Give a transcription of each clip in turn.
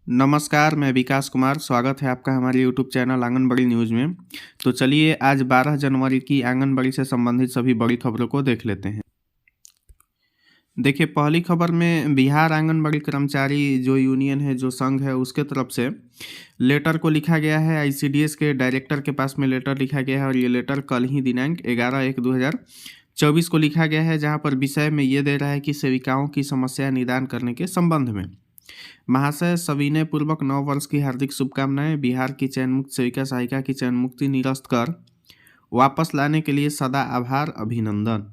नमस्कार, मैं विकास कुमार। स्वागत है आपका हमारे यूट्यूब चैनल आंगनबाड़ी न्यूज़ में। तो चलिए आज 12 जनवरी की आंगनबाड़ी से संबंधित सभी बड़ी खबरों को देख लेते हैं। देखिए, पहली खबर में बिहार आंगनबाड़ी कर्मचारी जो यूनियन है, जो संघ है, उसके तरफ से लेटर को लिखा गया है। आईसीडीएस के डायरेक्टर के पास में लेटर लिखा गया है और ये लेटर कल ही दिनांक 11/1/2024 को लिखा गया है, जहाँ पर विषय में ये दे रहा है कि सेविकाओं की समस्या निदान करने के संबंध में। महाशय, सविनय पूर्वक नव वर्ष की हार्दिक शुभकामनाएं। बिहार की चयन मुक्त सेविका सहायिका की चयन मुक्ति निरस्त कर वापस लाने के लिए सदा आभार, अभिनंदन।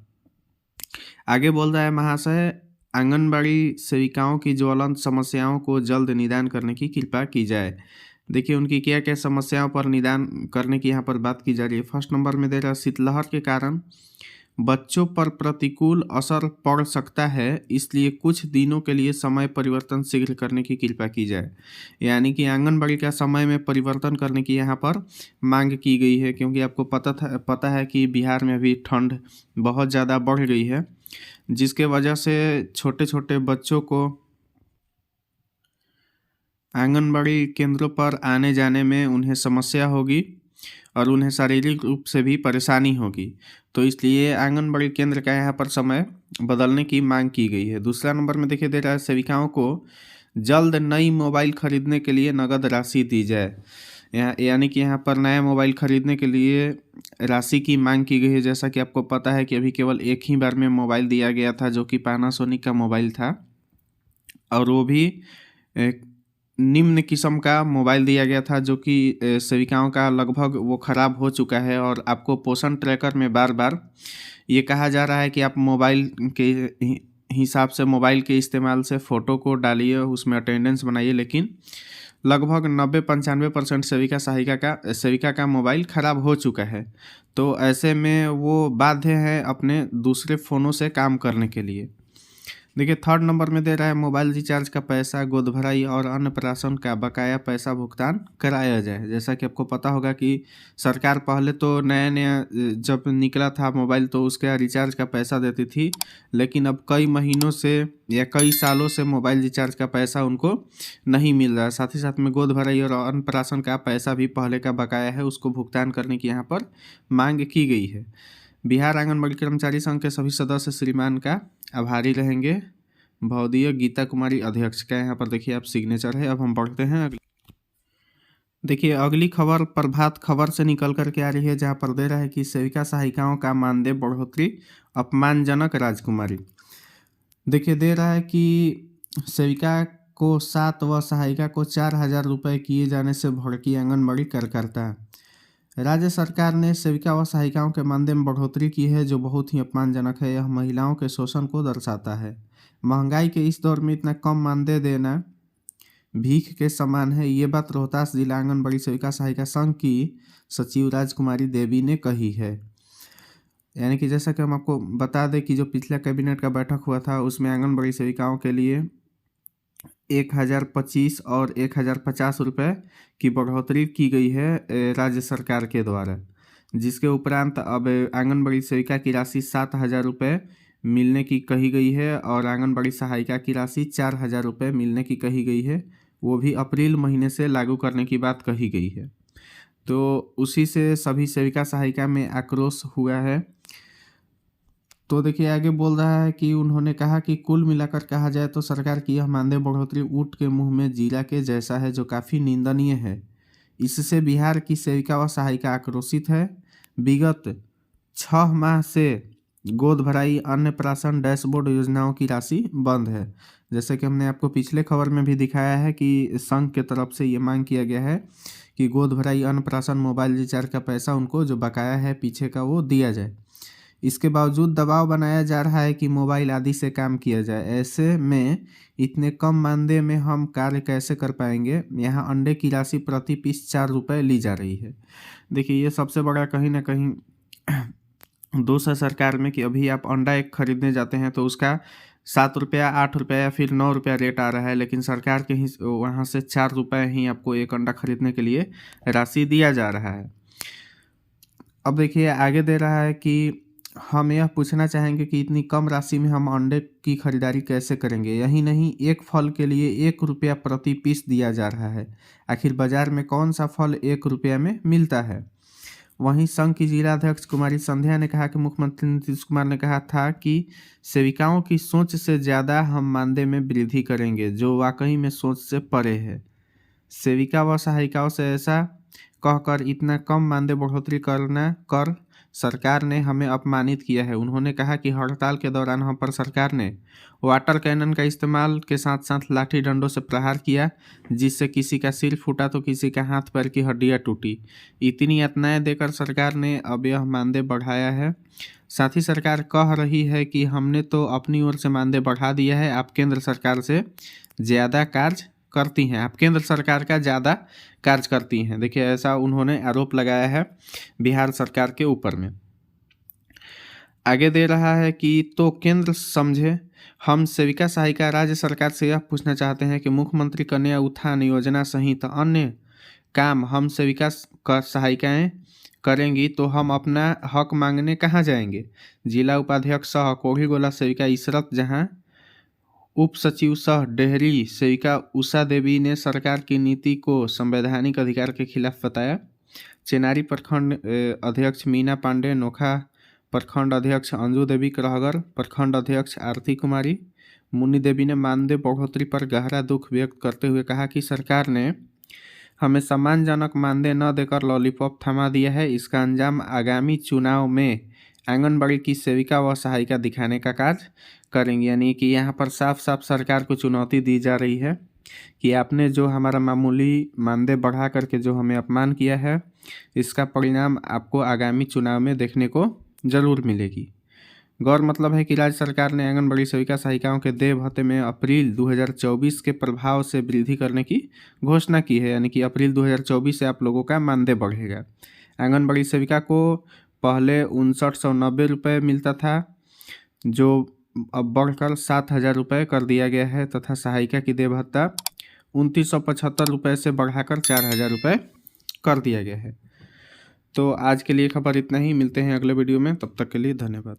आगे बोल रहा है महाशय, आंगनबाड़ी सेविकाओं की ज्वलंत समस्याओं को जल्द निदान करने की कृपा की जाए। देखिए उनकी क्या क्या समस्याओं पर निदान करने की यहाँ पर बात की जा रही है। फर्स्ट नंबर में दे रहा है, शीतलहर के कारण बच्चों पर प्रतिकूल असर पड़ सकता है, इसलिए कुछ दिनों के लिए समय परिवर्तन शीघ्र करने की कृपा की जाए। यानी कि आंगनबाड़ी का समय में परिवर्तन करने की यहाँ पर मांग की गई है, क्योंकि आपको पता है कि बिहार में अभी ठंड बहुत ज़्यादा बढ़ गई है, जिसके वजह से छोटे छोटे बच्चों को आंगनबाड़ी केंद्रों पर आने जाने में उन्हें समस्या होगी और उन्हें शारीरिक रूप से भी परेशानी होगी। तो इसलिए आंगनबाड़ी केंद्र का यहाँ पर समय बदलने की मांग की गई है। दूसरा नंबर में देखिए दे रहा है, सेविकाओं को जल्द नई मोबाइल खरीदने के लिए नगद राशि दी जाए। यानी कि यहाँ पर नया मोबाइल खरीदने के लिए राशि की मांग की गई है। जैसा कि आपको पता है कि अभी केवल एक ही बार में मोबाइल दिया गया था, जो कि पैनासोनिक का मोबाइल था, और वो भी निम्न किस्म का मोबाइल दिया गया था, जो कि सेविकाओं का लगभग वो ख़राब हो चुका है। और आपको पोषण ट्रैकर में बार बार ये कहा जा रहा है कि आप मोबाइल के हिसाब से, मोबाइल के इस्तेमाल से फ़ोटो को डालिए, उसमें अटेंडेंस बनाइए, लेकिन लगभग 90-95% सेविका का मोबाइल ख़राब हो चुका है। तो ऐसे में वो बाध्य हैं अपने दूसरे फ़ोनों से काम करने के लिए। देखिए थर्ड नंबर में दे रहा है, मोबाइल रिचार्ज का पैसा, गोद भराई और अन्नप्राशन का बकाया पैसा भुगतान कराया जाए। जैसा कि आपको पता होगा कि सरकार पहले तो नया नया जब निकला था मोबाइल, तो उसका रिचार्ज का पैसा देती थी, लेकिन अब कई महीनों से या कई सालों से मोबाइल रिचार्ज का पैसा उनको नहीं मिल रहा है। साथ ही साथ में गोद भराई और अन्नप्राशन का पैसा भी पहले का बकाया है, उसको भुगतान करने की यहाँ पर मांग की गई है। बिहार आंगनबाड़ी कर्मचारी संघ के सभी सदस्य श्रीमान का आभारी रहेंगे। भौदीय गीता कुमारी अध्यक्ष का यहाँ पर देखिए आप सिग्नेचर है। अब हम पढ़ते हैं अगली। देखिए अगली खबर प्रभात खबर से निकल कर के आ रही है, जहाँ पर दे रहा है कि सेविका सहायिकाओं का मानदेय बढ़ोतरी अपमानजनक, राजकुमारी। देखिए दे रहा है कि सेविका को 7 व सहायिका को 4,000 रुपये किए जाने से भड़की आंगनबाड़ी कार्यकर्ता। राज्य सरकार ने सेविका व सहायिकाओं के मानदेय में बढ़ोतरी की है, जो बहुत ही अपमानजनक है। यह महिलाओं के शोषण को दर्शाता है। महंगाई के इस दौर में इतना कम मानदेय देना भीख के समान है। ये बात रोहतास जिला आंगनबाड़ी सेविका सहायिका संघ की सचिव राजकुमारी देवी ने कही है। यानी कि जैसा कि हम आपको बता दें कि जो पिछला कैबिनेट का बैठक हुआ था, उसमें आंगनबाड़ी सेविकाओं के लिए 1,025 और 1,050 रुपये की बढ़ोतरी की गई है राज्य सरकार के द्वारा, जिसके उपरांत अब आंगनबाड़ी सेविका की राशि 7,000 रुपये मिलने की कही गई है और आंगनबाड़ी सहायिका की राशि 4,000 रुपये मिलने की कही गई है। वो भी अप्रैल महीने से लागू करने की बात कही गई है। तो उसी से सभी सेविका सहायिका में आक्रोश हुआ है। तो देखिए आगे बोल रहा है कि उन्होंने कहा कि कुल मिलाकर कहा जाए तो सरकार की यह मानदेय बढ़ोतरी ऊँट के मुंह में जीरा के जैसा है, जो काफ़ी निंदनीय है। इससे बिहार की सेविका व सहायिका आक्रोशित है। विगत 6 माह से गोद भराई, अन्नप्राशन, डैशबोर्ड योजनाओं की राशि बंद है। जैसे कि हमने आपको पिछले खबर में भी दिखाया है कि संघ के तरफ से ये मांग किया गया है कि गोद भराई, अन्नप्राशन, मोबाइल रिचार्ज का पैसा उनको जो बकाया है पीछे का, वो दिया जाए। इसके बावजूद दबाव बनाया जा रहा है कि मोबाइल आदि से काम किया जाए। ऐसे में इतने कम मानदेय में हम कार्य कैसे कर पाएंगे। यहाँ अंडे की राशि प्रति पीस 4 रुपये ली जा रही है। देखिए ये सबसे बड़ा कहीं ना कहीं दोष है सरकार में कि अभी आप अंडा एक खरीदने जाते हैं तो उसका 7 रुपया, 8 रुपया या फिर 9 रुपया रेट आ रहा है, लेकिन सरकार के ही वहाँ से 4 रुपये ही आपको एक अंडा खरीदने के लिए राशि दिया जा रहा है। अब देखिए आगे दे रहा है कि हम यह पूछना चाहेंगे कि इतनी कम राशि में हम अंडे की खरीदारी कैसे करेंगे। यही नहीं, एक फल के लिए 1 रुपया प्रति पीस दिया जा रहा है। आखिर बाजार में कौन सा फल 1 रुपया में मिलता है। वहीं संघ की जिलाध्यक्ष कुमारी संध्या ने कहा कि मुख्यमंत्री नीतीश कुमार ने कहा था कि सेविकाओं की सोच से ज़्यादा हम मानदेय में वृद्धि करेंगे, जो वाकई में सोच से परे है। सेविका व सहायिकाओं से ऐसा कहकर इतना कम मानदेय बढ़ोतरी करना कर सरकार ने हमें अपमानित किया है। उन्होंने कहा कि हड़ताल के दौरान हम पर सरकार ने वाटर कैनन का इस्तेमाल के साथ साथ लाठी डंडों से प्रहार किया, जिससे किसी का सिर फूटा तो किसी का हाथ पैर की हड्डियां टूटी। इतनी यातनाएं देकर सरकार ने अब यह मानदेय बढ़ाया है। साथ ही सरकार कह रही है कि हमने तो अपनी ओर से मानदेय बढ़ा दिया है, आप केंद्र सरकार से ज़्यादा कार्य करती हैं, आप केंद्र सरकार का ज़्यादा कार्य करती हैं। देखिए, ऐसा उन्होंने आरोप लगाया है बिहार सरकार के ऊपर में। आगे दे रहा है कि तो केंद्र समझे, हम सेविका सहायिका राज्य सरकार से यह पूछना चाहते हैं कि मुख्यमंत्री कन्या उत्थान योजना सहित अन्य काम हम सेविका सहायिकाएँ करेंगी तो हम अपना हक मांगने कहाँ जाएंगे। जिला उपाध्यक्ष सह कोढ़ीगोला सेविका इशरत जहां, उप सचिव सह डेहरी सेविका उषा देवी ने सरकार की नीति को संवैधानिक अधिकार के खिलाफ बताया। चेनारी प्रखंड अध्यक्ष मीना पांडे, नोखा प्रखंड अध्यक्ष अंजू देवी करहगर, प्रखंड अध्यक्ष आरती कुमारी मुन्नी देवी ने मानदेय बढ़ोतरी पर गहरा दुख व्यक्त करते हुए कहा कि सरकार ने हमें सम्मानजनक मानदेय न देकर लॉलीपॉप थमा दिया है। इसका अंजाम आगामी चुनाव में आंगनबाड़ी की सेविका व सहायिका दिखाने का कार्य करेंगे। यानी कि यहाँ पर साफ साफ सरकार को चुनौती दी जा रही है कि आपने जो हमारा मामूली मानदेय बढ़ा करके जो हमें अपमान किया है, इसका परिणाम आपको आगामी चुनाव में देखने को जरूर मिलेगी। गौर मतलब है कि राज्य सरकार ने आंगनबाड़ी सेविका सहायिकाओं के देय भत्ते में अप्रैल 2024 के प्रभाव से वृद्धि करने की घोषणा की है। यानी कि अप्रैल 2024 से आप लोगों का मानदेय बढ़ेगा। आंगनबाड़ी सेविका को पहले 5990 रुपये मिलता था, जो अब बढ़कर 7000 रुपये कर दिया गया है, तथा सहायिका की देय भत्ता 2975 रुपये से बढ़ाकर 4000 रुपये कर दिया गया है। तो आज के लिए खबर इतना ही, मिलते हैं अगले वीडियो में, तब तक के लिए धन्यवाद।